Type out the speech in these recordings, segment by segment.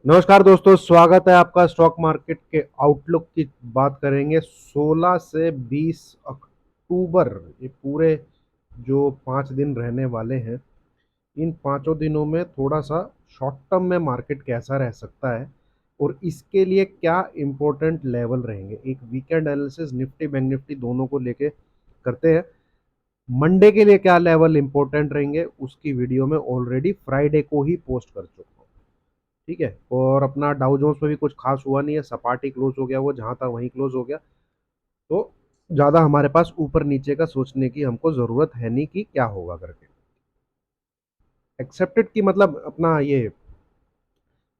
नमस्कार दोस्तों, स्वागत है आपका। स्टॉक मार्केट के आउटलुक की बात करेंगे 16 से 20 अक्टूबर। ये पूरे जो 5 दिन रहने वाले हैं, इन पाँचों दिनों में थोड़ा सा शॉर्ट टर्म में मार्केट कैसा रह सकता है और इसके लिए क्या इम्पोर्टेंट लेवल रहेंगे। एक weekend analysis Nifty bank Nifty दोनों को लेके करते हैं। मंडे के लिए क्या लेवल इम्पोर्टेंट रहेंगे उसकी वीडियो में ऑलरेडी फ्राइडे को ही पोस्ट कर चुका हूँ। ठीक है, और अपना डाउ जोन्स में भी कुछ खास हुआ नहीं है, सपाटी क्लोज हो गया, वो जहां था वहीं क्लोज हो गया। तो ज़्यादा हमारे पास ऊपर नीचे का सोचने की हमको ज़रूरत है नहीं कि क्या होगा करके। एक्सेप्टेड की मतलब अपना ये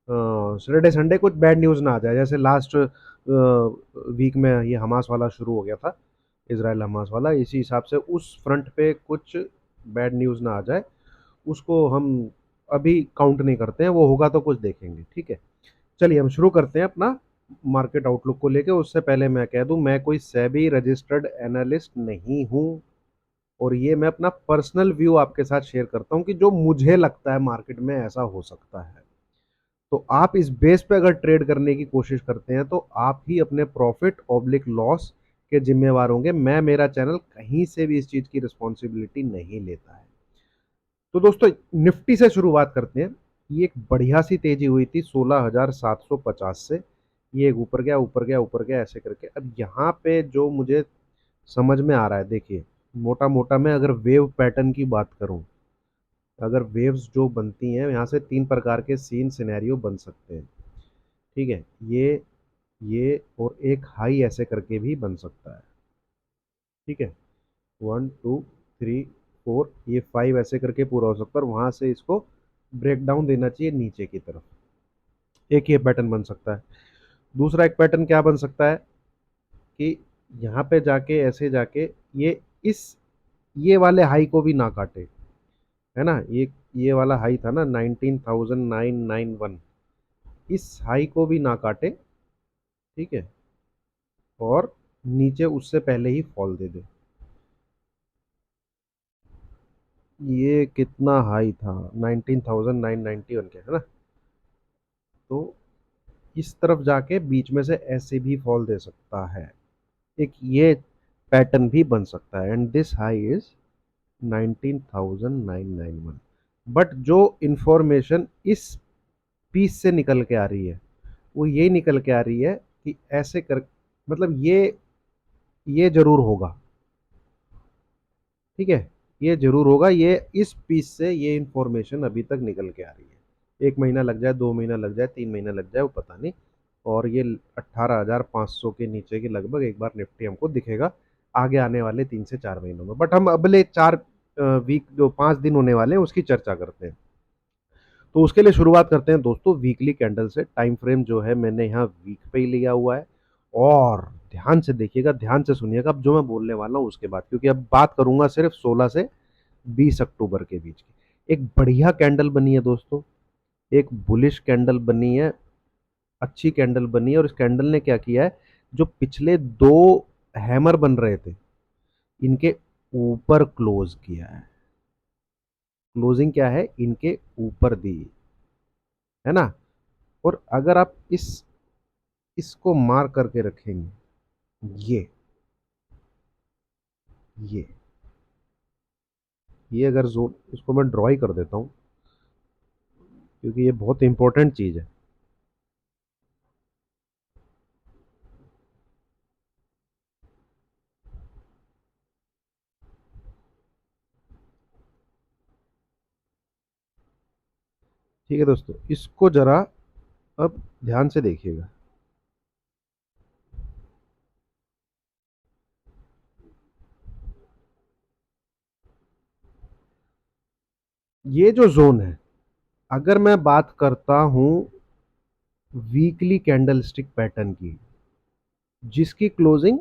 सैटरडे संडे कुछ बैड न्यूज़ ना आ जाए, जैसे लास्ट वीक में ये हमास वाला शुरू हो गया था, इसराइल हमास वाला। इसी हिसाब से उस फ्रंट पे कुछ बैड न्यूज़ ना आ जाए, उसको हम अभी काउंट नहीं करते हैं। वो होगा तो कुछ देखेंगे। ठीक है, चलिए हम शुरू करते हैं अपना मार्केट आउटलुक को लेके। उससे पहले मैं कह दूं, मैं कोई सेबी रजिस्टर्ड एनालिस्ट नहीं हूं, और ये मैं अपना पर्सनल व्यू आपके साथ शेयर करता हूं कि जो मुझे लगता है मार्केट में ऐसा हो सकता है। तो आप इस बेस पे अगर ट्रेड करने की कोशिश करते हैं तो आप ही अपने प्रॉफिट ऑब्लिक लॉस के जिम्मेवार होंगे। मैं, मेरा चैनल कहीं से भी इस चीज की रिस्पॉन्सिबिलिटी नहीं लेता है। तो दोस्तों, निफ्टी से शुरुआत करते हैं। ये एक बढ़िया सी तेजी हुई थी 16,750 से। ये एक ऊपर गया ऊपर गया ऊपर गया ऐसे करके। अब यहाँ पे जो मुझे समझ में आ रहा है, देखिए, मोटा मोटा मैं अगर वेव पैटर्न की बात करूं, अगर वेव्स जो बनती हैं यहाँ से तीन प्रकार के सीन सिनेरियो बन सकते हैं। ठीक है, ये और एक हाई ऐसे करके भी बन सकता है। ठीक है, 1 2 3 4, ये 5 ऐसे करके पूरा हो सकता है, और वहां से इसको ब्रेक डाउन देना चाहिए नीचे की तरफ। एक ये पैटर्न बन सकता है। दूसरा एक पैटर्न क्या बन सकता है कि यहाँ पे जाके ऐसे जाके ये इस ये वाले हाई को भी ना काटे, है ना। ये वाला हाई था ना 19,991, इस हाई को भी ना काटे। ठीक है, और नीचे उससे पहले ही फॉल दे दे। ये कितना हाई था, 19,991 के, है ना। तो इस तरफ जाके बीच में से ऐसे भी फॉल दे सकता है। एक ये पैटर्न भी बन सकता है, and this high is 19,991। But जो इंफॉर्मेशन इस पीस से निकल के आ रही है वो ये निकल के आ रही है कि ऐसे कर, मतलब ये जरूर होगा। ठीक है, ये जरूर होगा। ये इस पीस से ये इंफॉर्मेशन अभी तक निकल के आ रही है। 1 महीना लग जाए, 2 महीना लग जाए, 3 महीना लग जाए, वो पता नहीं। और ये 18,500 के नीचे के लगभग एक बार निफ्टी हमको दिखेगा आगे आने वाले 3 से 4 महीनों में। बट हम अगले 4 वीक, जो 5 दिन होने वाले हैं, उसकी चर्चा करते हैं। तो उसके लिए शुरुआत करते हैं दोस्तों वीकली कैंडल से। टाइम फ्रेम जो है मैंने यहाँ वीक पे ही लिया हुआ है, और ध्यान से देखिएगा, ध्यान से सुनिएगा अब जो मैं बोलने वाला हूँ उसके बाद, क्योंकि अब बात करूंगा सिर्फ 16 से 20 अक्टूबर के बीच की। एक बढ़िया कैंडल बनी है दोस्तों, एक बुलिश कैंडल बनी है, अच्छी कैंडल बनी है। और इस कैंडल ने क्या किया है, जो पिछले दो हैमर बन रहे थे इनके ऊपर क्लोज किया है। क्लोजिंग क्या है, इनके ऊपर दी, है ना। और अगर आप इसको मार करके रखेंगे, ये ये ये अगर जोन, इसको मैं ड्रॉ ही कर देता हूँ क्योंकि ये बहुत इंपॉर्टेंट चीज है। ठीक है दोस्तों, इसको जरा अब ध्यान से देखिएगा। ये जो जोन है, अगर मैं बात करता हूं वीकली कैंडलस्टिक पैटर्न की, जिसकी क्लोजिंग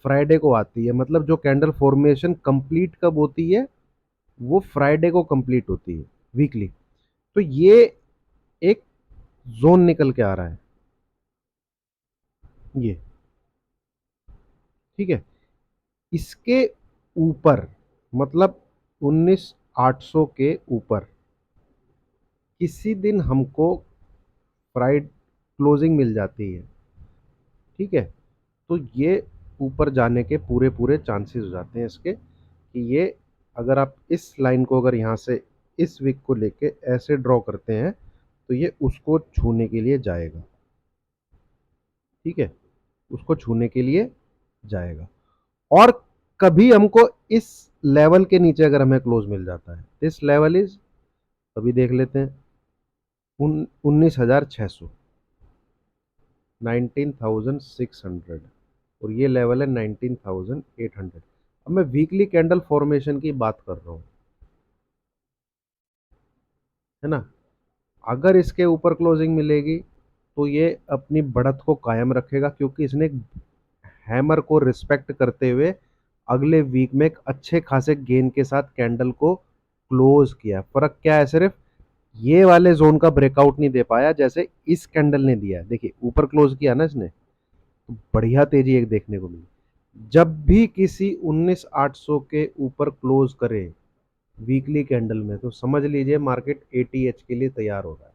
फ्राइडे को आती है, मतलब जो कैंडल फॉर्मेशन कंप्लीट कब होती है, वो फ्राइडे को कंप्लीट होती है वीकली। तो ये एक जोन निकल के आ रहा है, ये। ठीक है, इसके ऊपर, मतलब 19,800 के ऊपर किसी दिन हमको फ्राइड क्लोजिंग मिल जाती है, ठीक है, तो ये ऊपर जाने के पूरे पूरे चांसेस हो जाते हैं इसके, कि ये अगर आप इस लाइन को अगर यहाँ से इस विक को लेके ऐसे ड्रॉ करते हैं तो ये उसको छूने के लिए जाएगा, ठीक है, उसको छूने के लिए जाएगा। और कभी हमको इस लेवल के नीचे अगर हमें क्लोज मिल जाता है, दिस लेवल इज, अभी देख लेते हैं, 19,600, 19,600, और ये लेवल है 19,800। अब मैं वीकली कैंडल फॉर्मेशन की बात कर रहा हूँ, है ना। अगर इसके ऊपर क्लोजिंग मिलेगी तो ये अपनी बढ़त को कायम रखेगा, क्योंकि इसने हैमर को रिस्पेक्ट करते हुए अगले वीक में एक अच्छे खासे गेन के साथ कैंडल को क्लोज किया। फर्क क्या है, सिर्फ ये वाले जोन का ब्रेकआउट नहीं दे पाया जैसे इस कैंडल ने दिया है। देखिए ऊपर क्लोज किया ना इसने, तो बढ़िया तेजी एक देखने को मिली। जब भी किसी 19,800 के ऊपर क्लोज करे वीकली कैंडल में, तो समझ लीजिए मार्केट एटीएच के लिए तैयार हो रहा है।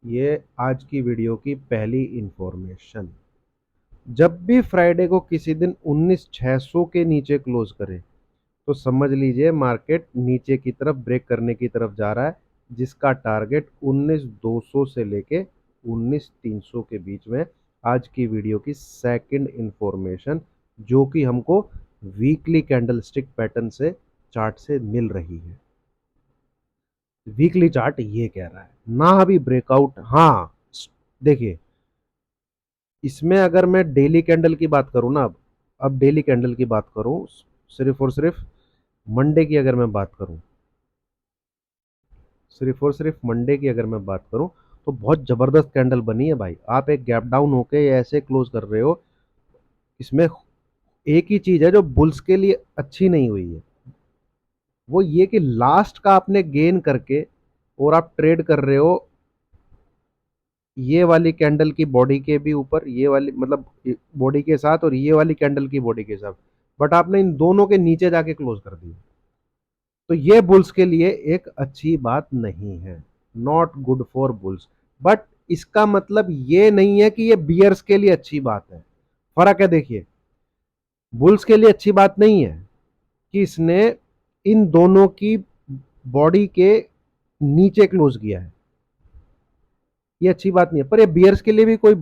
ये आज की वीडियो की पहली इंफॉर्मेशन। जब भी फ्राइडे को किसी दिन 19,600 के नीचे क्लोज करे तो समझ लीजिए मार्केट नीचे की तरफ ब्रेक करने की तरफ जा रहा है, जिसका टारगेट 19,200 से लेके 19,300 के बीच में। आज की वीडियो की सेकंड इंफॉर्मेशन जो कि हमको वीकली कैंडल स्टिक पैटर्न से चार्ट से मिल रही है। वीकली चार्ट ये कह रहा है ना अभी ब्रेकआउट, हाँ देखिए इसमें अगर मैं डेली कैंडल की बात करूं ना, अब डेली कैंडल की बात करूं, सिर्फ और सिर्फ मंडे की अगर मैं बात करूं, सिर्फ और सिर्फ मंडे की अगर मैं बात करूं, तो बहुत जबरदस्त कैंडल बनी है भाई। आप एक गैप डाउन होके ऐसे क्लोज कर रहे हो, इसमें एक ही चीज है जो बुल्स के लिए अच्छी नहीं हुई है, वो ये कि लास्ट का आपने गेन करके और आप ट्रेड कर रहे हो ये वाली कैंडल की बॉडी के भी ऊपर, ये वाली मतलब बॉडी के साथ और ये वाली कैंडल की बॉडी के साथ, बट आपने इन दोनों के नीचे जाके क्लोज कर दिया, तो ये बुल्स के लिए एक अच्छी बात नहीं है, not good for bulls. But इसका मतलब ये नहीं है कि ये बियर्स के लिए अच्छी बात है। फर्क है, देखिए बुल्स के लिए अच्छी बात नहीं है कि इसने इन दोनों की बॉडी के नीचे क्लोज किया है, ये अच्छी बात नहीं है। पर ये बियर्स के लिए भी कोई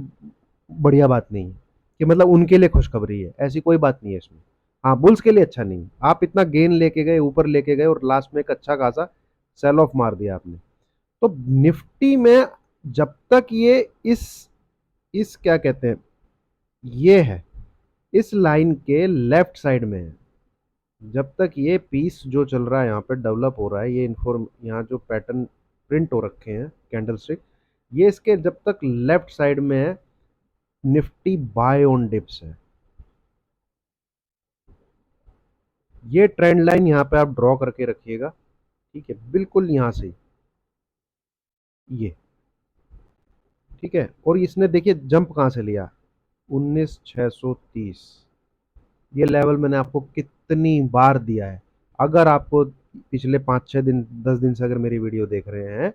बढ़िया बात नहीं है कि मतलब उनके लिए खुशखबरी है, ऐसी कोई बात नहीं है इसमें। हाँ बुल्स के लिए अच्छा नहीं है, आप इतना गेन लेके गए, ऊपर लेके गए और लास्ट में एक अच्छा खासा सेल ऑफ मार दिया आपने। तो निफ्टी में जब तक ये इस क्या कहते हैं, ये है इस लाइन के लेफ्ट साइड में है, जब तक ये पीस जो चल रहा है यहाँ पे डेवलप हो रहा है, ये इन्फॉर्म यहाँ जो पैटर्न प्रिंट हो रखे हैं कैंडल स्टिक, ये इसके जब तक लेफ्ट साइड में है, निफ्टी बाय ऑन डिप्स है। ये ट्रेंड लाइन यहाँ पे आप ड्रॉ करके रखिएगा, ठीक है, बिल्कुल यहाँ से ये, ठीक है। और इसने देखिए जंप कहाँ से लिया, 19,630, ये लेवल मैंने आपको कितनी बार दिया है। अगर आपको पिछले 5-6 दिन 10 दिन से अगर मेरी वीडियो देख रहे हैं,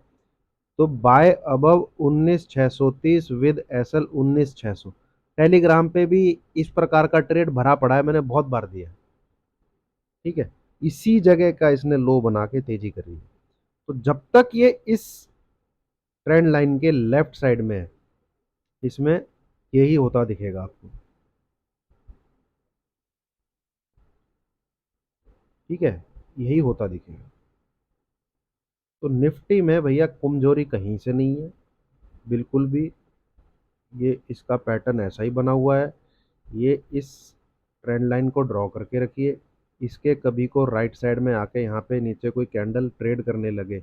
तो by above 19,630 with SL 19,600, Telegram पे भी इस प्रकार का ट्रेड भरा पड़ा है, मैंने बहुत बार दिया, ठीक है। इसी जगह का इसने लो बना के तेजी करी है। तो जब तक ये इस ट्रेंड लाइन के लेफ्ट साइड में है, इसमें यही होता दिखेगा आपको, ठीक है, यही होता दिखेगा। तो निफ्टी में भैया कमजोरी कहीं से नहीं है, बिल्कुल भी। ये इसका पैटर्न ऐसा ही बना हुआ है, ये इस ट्रेंड लाइन को ड्रॉ करके रखिए। इसके कभी को राइट साइड में आके यहाँ पे नीचे कोई कैंडल ट्रेड करने लगे,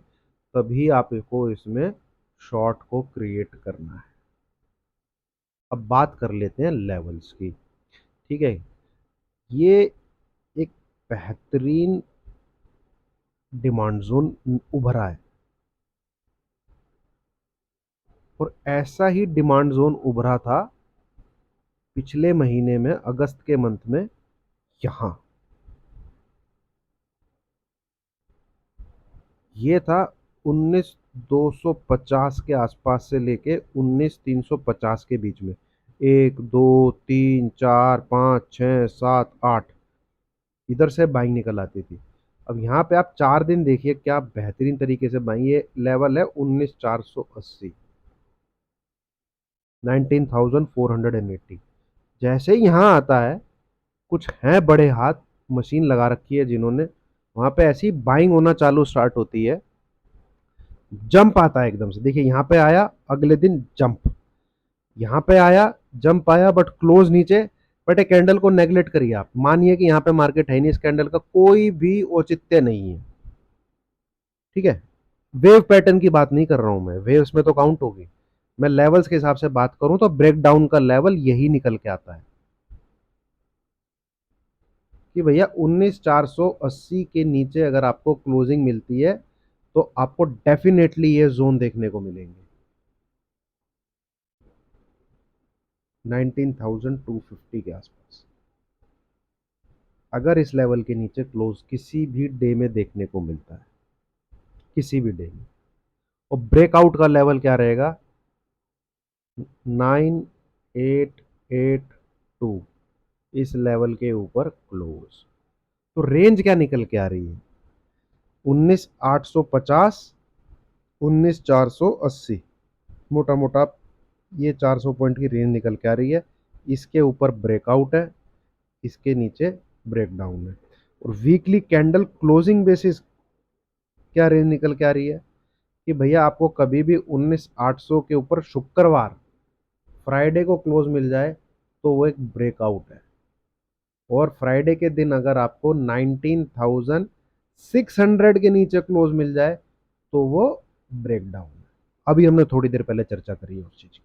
तभी आपको इसमें शॉर्ट को क्रिएट करना है। अब बात कर लेते हैं लेवल्स की, ठीक है। ये एक बेहतरीन डिमांड जोन उभरा है, और ऐसा ही डिमांड जोन उभरा था पिछले महीने में अगस्त के मंथ में, यहां ये था 250 के आसपास से लेके 19,350 के बीच में, 1 2 3 4 5 6 7 8 इधर से बाइंग निकल आती थी। अब यहाँ पे आप 4 दिन देखिए क्या बेहतरीन तरीके से बाइंग, ये लेवल है 19,480, 19,480। जैसे ही यहाँ आता है, कुछ हैं बड़े हाथ, मशीन लगा रखी है जिन्होंने, वहां पे ऐसी बाइंग होना चालू स्टार्ट होती है, जंप आता है एकदम से। देखिए यहाँ पे आया, अगले दिन जंप, यहाँ पे आया, जंप आया, बट क्लोज नीचे। बट एक कैंडल को नेग्लेक्ट करिए, आप मानिए कि यहाँ पे मार्केट है नहीं, इस कैंडल का कोई भी औचित्य नहीं है, ठीक है। वेव पैटर्न की बात नहीं कर रहा हूं मैं, वेव्स में तो काउंट होगी, मैं लेवल्स के हिसाब से बात करूं तो ब्रेकडाउन का लेवल यही निकल के आता है कि भैया 19,480 के नीचे अगर आपको क्लोजिंग मिलती है तो आपको डेफिनेटली ये जोन देखने को मिलेंगे, 19,250 के आसपास। अगर इस लेवल के नीचे क्लोज किसी भी डे में देखने को मिलता है, किसी भी डे में, और ब्रेकआउट का लेवल क्या रहेगा, 9,882, इस लेवल के ऊपर क्लोज। तो रेंज क्या निकल के आ रही है, 19,850, 19,480, मोटा मोटा ये 400 पॉइंट की रेंज निकल के आ रही है। इसके ऊपर ब्रेकआउट है, इसके नीचे ब्रेकडाउन है। और वीकली कैंडल क्लोजिंग बेसिस क्या रेंज निकल के आ रही है कि भैया आपको कभी भी 19,800 के ऊपर शुक्रवार, फ्राइडे को क्लोज मिल जाए तो वो एक ब्रेकआउट है। और फ्राइडे के दिन अगर आपको 19,600 के नीचे क्लोज मिल जाए तो वो ब्रेकडाउन है। अभी हमने थोड़ी देर पहले चर्चा करी है उस चीज की,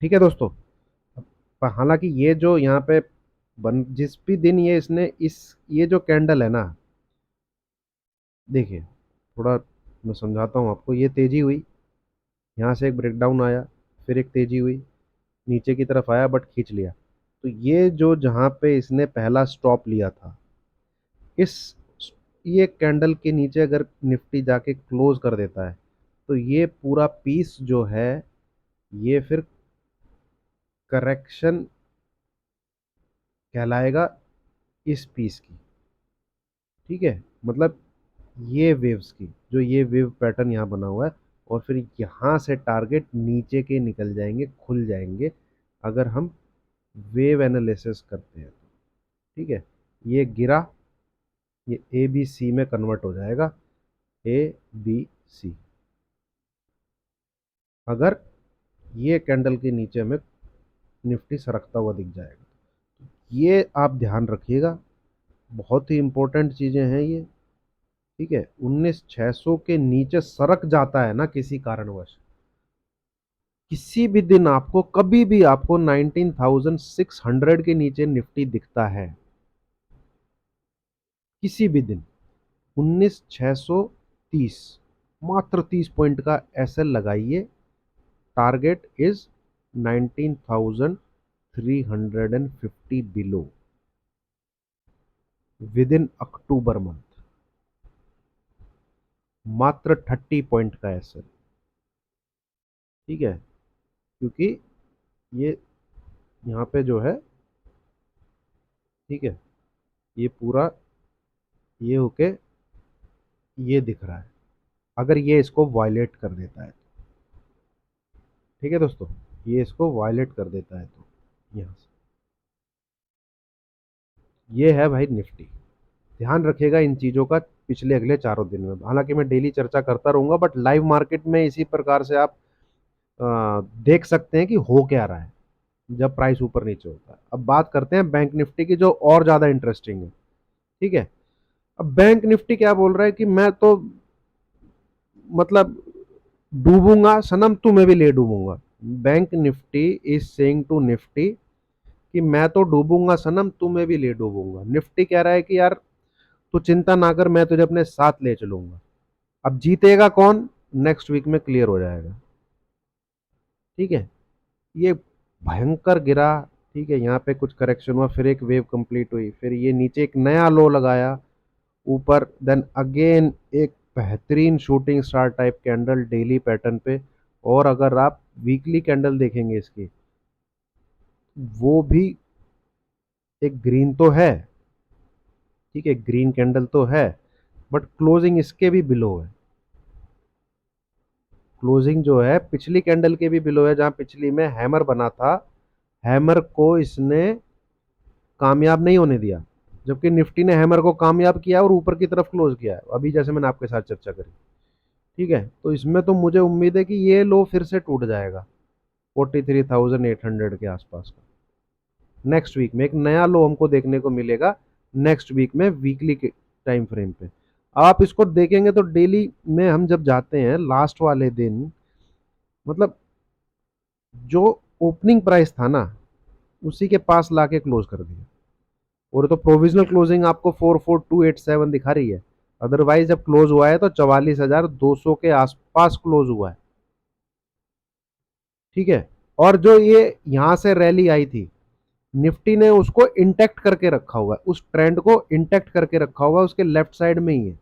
ठीक है दोस्तों। हालांकि ये जो यहाँ पे जिस भी दिन ये इसने ये जो कैंडल है ना, देखिए थोड़ा मैं समझाता हूँ आपको। ये तेजी हुई, यहाँ से एक ब्रेकडाउन आया, फिर एक तेजी हुई, नीचे की तरफ आया बट खींच लिया। तो ये जो जहाँ पे इसने पहला स्टॉप लिया था, इस ये कैंडल के नीचे अगर निफ्टी जाके क्लोज कर देता है तो ये पूरा पीस जो है ये फिर करेक्शन कहलाएगा इस पीस की, ठीक है। मतलब ये वेव्स की, जो ये वेव पैटर्न यहाँ बना हुआ है, और फिर यहाँ से टारगेट नीचे के निकल जाएंगे, खुल जाएंगे, अगर हम वेव एनालिसिस करते हैं तो, ठीक है। ये गिरा, ये ए बी सी में कन्वर्ट हो जाएगा, ए बी सी। अगर ये कैंडल के नीचे हमें निफ्टी सरकता हुआ दिख जाएगा, ये आप ध्यान रखिएगा, बहुत ही इंपॉर्टेंट चीजें हैं ये, ठीक है। 19,600 के नीचे सरक जाता है ना किसी कारणवश, किसी भी दिन आपको, कभी भी आपको 19,600 के नीचे निफ्टी दिखता है, किसी भी दिन, 19,630, मात्र 30 पॉइंट का एसएल लगाइए, target is 19,350 below with in October month, मात्र 30 पॉइंट का एसएल, ठीक है। क्योंकि ये यहाँ पे जो है, ठीक है, ये पूरा ये होके ये दिख रहा है, अगर ये इसको वायलेट कर देता है, ठीक है दोस्तों, ये इसको वायलेट कर देता है तो यहाँ से, ये है भाई निफ्टी। ध्यान रखिएगा इन चीज़ों का पिछले अगले 4 दिन में। हालांकि मैं डेली चर्चा करता रहूंगा, बट लाइव मार्केट में इसी प्रकार से आप देख सकते हैं कि हो क्या रहा है जब प्राइस ऊपर नीचे होता है। अब बात करते हैं बैंक निफ्टी की, जो और ज़्यादा इंटरेस्टिंग है, ठीक है। अब बैंक निफ्टी क्या बोल रहा है कि मैं तो मतलब डूबूंगा सनम, तुम्हें भी ले डूबूंगा। Bank Nifty is saying to Nifty कि मैं तो डूबूंगा सनम, तुम्हें भी ले डूबूंगा। निफ्टी कह रहा है कि यार तू चिंता ना कर, मैं तुझे अपने साथ ले चलूंगा। अब जीतेगा कौन, नेक्स्ट वीक में क्लियर हो जाएगा, ठीक है। ये भयंकर गिरा, ठीक है, यहाँ पे कुछ करेक्शन हुआ, फिर एक वेव कंप्लीट हुई, फिर ये नीचे एक नया लो लगाया, ऊपर, देन अगेन एक बेहतरीन shooting star type candle daily pattern पे। और अगर आप वीकली कैंडल देखेंगे इसकी, वो भी एक ग्रीन तो है, ठीक है, ग्रीन कैंडल तो है, बट क्लोजिंग इसके भी बिलो है। क्लोजिंग जो है पिछली कैंडल के भी बिलो है, जहां पिछली में हैमर बना था, हैमर को इसने कामयाब नहीं होने दिया, जबकि निफ्टी ने हैमर को कामयाब किया और ऊपर की तरफ क्लोज किया है, अभी जैसे मैंने आपके साथ चर्चा करी। ठीक है, तो इसमें तो मुझे उम्मीद है कि ये लो फिर से टूट जाएगा 43,800 के आसपास का। नेक्स्ट वीक में एक नया लो हमको देखने को मिलेगा, नेक्स्ट वीक में वीकली के टाइम फ्रेम पे। आप इसको देखेंगे तो डेली में हम जब जाते हैं लास्ट वाले दिन, मतलब जो ओपनिंग प्राइस था ना, उसी के पास लाके क्लोज कर दिया। और तो प्रोविजनल क्लोजिंग आपको 44287 दिखा रही है, अदरवाइज जब क्लोज हुआ है तो 44,200 के आसपास क्लोज हुआ है। ठीक है, और जो ये यहां से रैली आई थी, निफ्टी ने उसको इंटेक्ट करके रखा हुआ है, उस ट्रेंड को इंटेक्ट करके रखा हुआ है, उसके लेफ्ट साइड में ही है।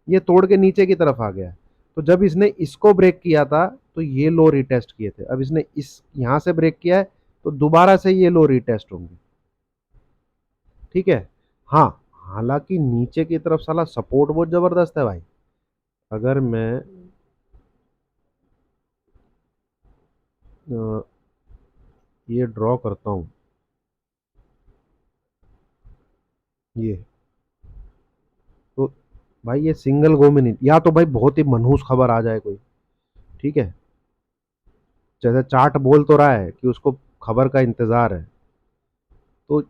ये तोड़ के नीचे की तरफ आ गया है। तो जब इसने इसको ब्रेक किया था तो ये लो रिटेस्ट किए थे, अब इसने इस यहां से ब्रेक किया है तो दोबारा से ये लो रिटेस्ट होंगे। ठीक है, हाँ, हालांकि नीचे की तरफ साला सपोर्ट बहुत जबरदस्त है भाई। अगर मैं ये ड्रॉ करता हूं, ये तो भाई ये सिंगल गो में नहीं, या तो भाई बहुत ही मनहूस खबर आ जाए कोई। ठीक है, जैसे चार्ट बोल तो रहा है कि उसको खबर का इंतजार है, तो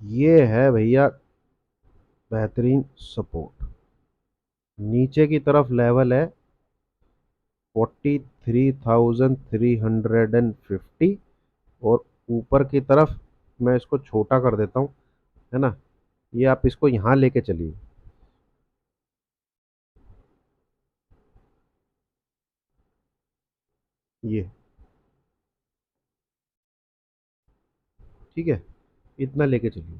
ये है भैया बेहतरीन सपोर्ट। नीचे की तरफ लेवल है 43,350, और ऊपर की तरफ मैं इसको छोटा कर देता हूँ, है ना, ये आप इसको यहाँ लेके चलिए। ये ठीक है, इतना लेके चलिए।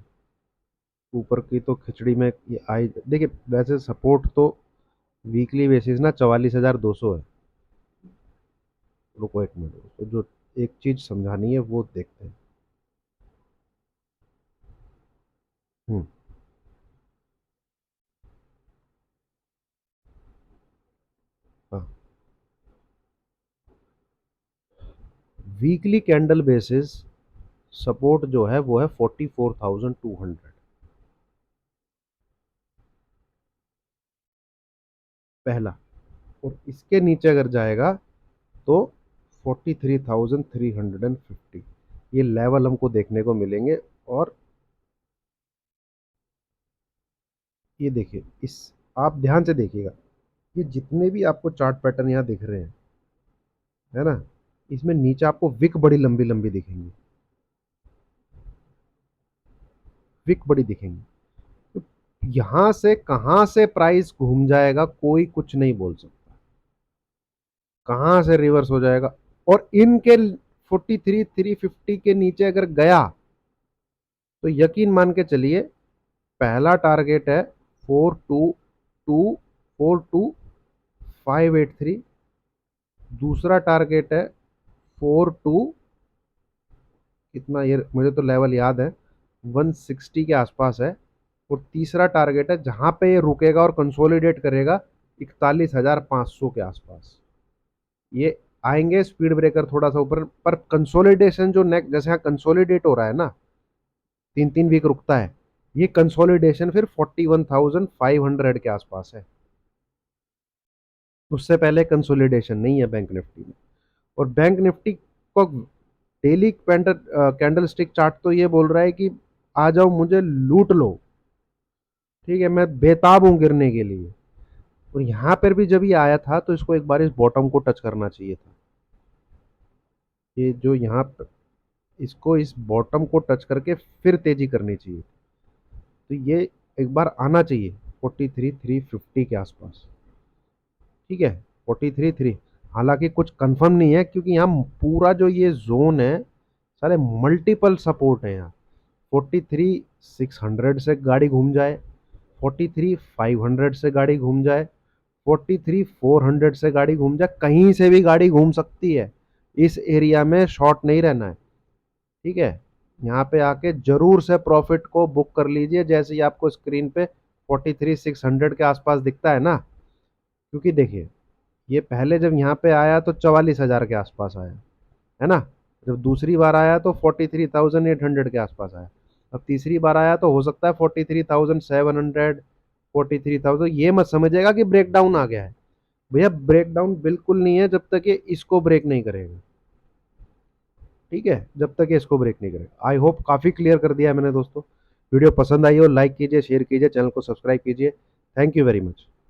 ऊपर की तो खिचड़ी में ये आई, देखिए वैसे सपोर्ट तो वीकली बेसिस ना 44,200 है। रुको एक मिनट, तो जो एक चीज समझानी है वो देखते हैं। हम्म, हाँ, वीकली कैंडल बेसिस सपोर्ट जो है वो है 44,200, पहला। और इसके नीचे अगर जाएगा तो 43,350, ये लेवल हमको देखने को मिलेंगे। और ये देखिए, इस आप ध्यान से देखिएगा, ये जितने भी आपको चार्ट पैटर्न यहाँ दिख रहे हैं, है ना, इसमें नीचे आपको विक बड़ी लंबी लंबी दिखेंगी, विक बड़ी दिखेंगी। तो यहां से कहां से प्राइस घूम जाएगा कोई कुछ नहीं बोल सकता, कहां से रिवर्स हो जाएगा। और इनके 43,350 के नीचे अगर गया तो यकीन मान के चलिए, पहला टारगेट है 4224583, दूसरा टारगेट है 42, कितना ये मुझे तो लेवल याद है, 160 के आसपास है। और तीसरा टारगेट है जहां पे ये रुकेगा और कंसोलिडेट करेगा 41,500 के आसपास। ये आएंगे स्पीड ब्रेकर थोड़ा सा ऊपर, पर कंसोलिडेशन जो नेक्स्ट, जैसे यहाँ कंसोलिडेट हो रहा है ना, 3 3 वीक रुकता है, ये कंसोलिडेशन फिर 41,500 के आसपास है। उससे पहले कंसोलिडेशन नहीं है बैंक निफ्टी में। और बैंक निफ्टी को डेली कैंडल स्टिक चार्ट तो ये बोल रहा है कि आ जाओ मुझे लूट लो, ठीक है, मैं बेताब हूं गिरने के लिए। और यहाँ पर भी जब ये आया था तो इसको एक बार इस बॉटम को टच करना चाहिए था, ये जो यहाँ इसको इस बॉटम को टच करके फिर तेजी करनी चाहिए। तो ये एक बार आना चाहिए 43,350 के आसपास। ठीक है, 43,300, हालांकि कुछ कंफर्म नहीं है क्योंकि यहाँ पूरा जो ये जोन है, सारे मल्टीपल सपोर्ट है यहाँ। 43,600 से गाड़ी घूम जाए, 43,500 से गाड़ी घूम जाए, 43,400 से गाड़ी घूम जाए, कहीं से भी गाड़ी घूम सकती है। इस एरिया में शॉर्ट नहीं रहना है, ठीक है। यहाँ पे आके जरूर से प्रॉफिट को बुक कर लीजिए, जैसे ही आपको स्क्रीन पे 43,600 के आसपास दिखता है ना, क्योंकि देखिए ये पहले जब यहाँ पे आया तो 44,000 के आसपास आया, है ना। जब दूसरी बार आया तो 43,800 के आसपास आया। अब तीसरी बार आया तो हो सकता है 43,700, 43,000। ये मत समझिएगा कि ब्रेक डाउन आ गया है, भैया ब्रेक डाउन बिल्कुल नहीं है जब तक ये इसको ब्रेक नहीं करेगा, ठीक है, जब तक ये इसको ब्रेक नहीं करेगा। आई होप काफ़ी क्लियर कर दिया है मैंने दोस्तों। वीडियो पसंद आई हो लाइक कीजिए, शेयर कीजिए, चैनल को सब्सक्राइब कीजिए। Thank you very much.